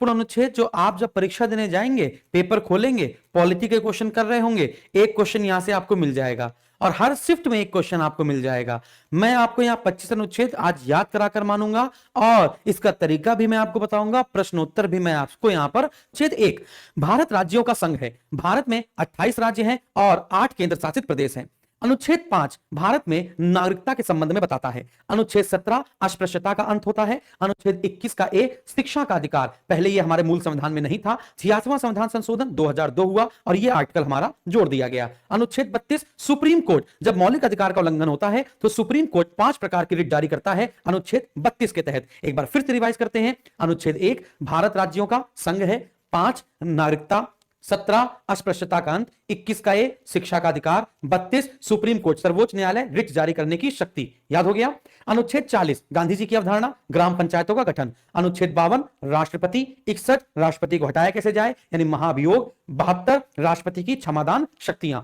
महत्वपूर्ण अनुच्छेद जो आप जब परीक्षा देने जाएंगे, पेपर खोलेंगे, पॉलिटी के क्वेश्चन कर रहे होंगे, एक क्वेश्चन यहां से आपको मिल जाएगा और हर शिफ्ट में एक क्वेश्चन आपको मिल जाएगा। मैं आपको यहां 25 अनुच्छेद आज याद कराकर मानूंगा और इसका तरीका भी मैं आपको बताऊंगा, प्रश्नोत्तर भी मैं आपको यहां पर। अनुच्छेद 1, भारत राज्यों का संघ है। भारत में 28 राज्य हैं और 8 केंद्र शासित प्रदेश हैं। अनुच्छेद 5 भारत में नागरिकता के संबंध में बताता है। अनुच्छेद 17 अस्पृश्यता का अंत होता है। अनुच्छेद 21 का ए शिक्षा का अधिकार, पहले ये हमारे मूल संविधान में नहीं था, 86वां संविधान संशोधन 2002 हुआ और ये आर्टिकल हमारा जोड़ दिया गया। अनुच्छेद 32 सुप्रीम कोर्ट, जब मौलिक अधिकार का उल्लंघन होता है तो सुप्रीम कोर्ट 5 प्रकार की रिट जारी करता है अनुच्छेद 32 के तहत। एक बार फिर से रिवाइज करते हैं। अनुच्छेद 1 भारत राज्यों का संघ है, 5 नागरिकता, 17 अस्पृश्यता का अंत, 21 का ए शिक्षा का अधिकार, 32 सुप्रीम कोर्ट सर्वोच्च न्यायालय रिट जारी करने की शक्ति। याद हो गया। अनुच्छेद 40 गांधी जी की अवधारणा, ग्राम पंचायतों का गठन। अनुच्छेद 52 राष्ट्रपति, 61 राष्ट्रपति को हटाया कैसे जाए यानी महाभियोग, 72 राष्ट्रपति की क्षमादान शक्तियां,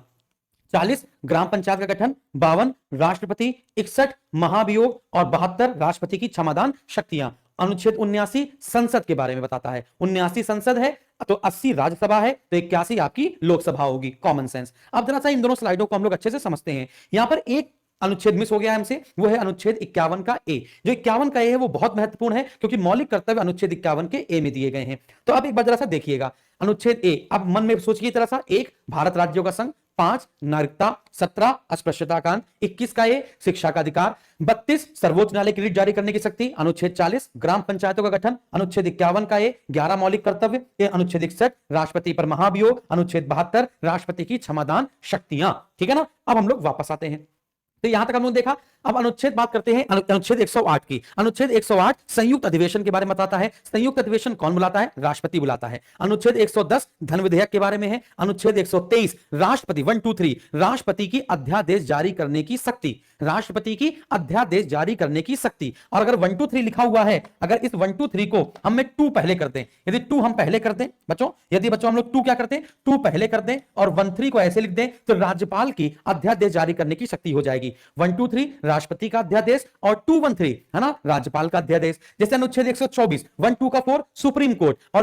40 ग्राम पंचायत का गठन, 52 राष्ट्रपति, 61 महाभियोग और 72 राष्ट्रपति की क्षमादान शक्तियां। अनुच्छेद 79 संसद के बारे में बताता है। 79 संसद है तो 80 राज्यसभा है तो 81 आपकी लोकसभा होगी। Common sense. अब जरा सा इन दोनों स्लाइडों को हम लोग अच्छे से समझते हैं। यहां पर एक अनुच्छेद मिस हो गया हमसे, वो है अनुच्छेद 51 का ए। जो 51 का ए है वो बहुत महत्वपूर्ण है क्योंकि मौलिक कर्तव्य अनुच्छेद 51 के ए में दिए गए हैं। तो अब एक बार जरा सा देखिएगा अनुच्छेद ए। अब मन में सोचिए तरह सा, 1 भारत राज्यों का संघ, 5 नागरिकता, 17 अस्पृश्यता का अंत, 21 का ए शिक्षा का अधिकार, 32 सर्वोच्च न्यायालय की रिट जारी करने की शक्ति, अनुच्छेद 40 ग्राम पंचायतों का गठन, अनुच्छेद 51 का ए 11 मौलिक कर्तव्य, अनुच्छेद 61 राष्ट्रपति पर महाभियोग, अनुच्छेद 72 राष्ट्रपति की क्षमादान शक्तियां। ठीक है ना। अब हम लोग वापस आते हैं तो यहां तक हमने देखा। अब अनुच्छेद बात करते हैं अनुच्छेद 108 की। अनुच्छेद 108 संयुक्त अधिवेशन के बारे में बताता है। संयुक्त अधिवेशन कौन बुलाता है? राष्ट्रपति बुलाता है। अनुच्छेद 110 धन विधेयक के बारे में है। अनुच्छेद 123 राष्ट्रपति 1 2 3 राष्ट्रपति की अध्यादेश जारी करने की शक्ति, राष्ट्रपति की अध्यादेश जारी करने की शक्ति। और अगर 1 2 3 लिखा हुआ है, अगर इस 1 2 3 को हम 2 पहले कर दें, यदि 2 हम पहले कर दें बच्चों, यदि बच्चों हम लोग 2 क्या करते हैं, 2 पहले कर दें और 1 3 को ऐसे लिख दें तो राज्यपाल की अध्यादेश जारी करने की शक्ति हो जाएगी। 1 2 3 राष्ट्रपति का अध्यादेश और 2 1 3 है ना राज्यपाल का अध्यादेश। जैसे अनुच्छेद 124 1 2 का 4 सुप्रीम कोर्ट और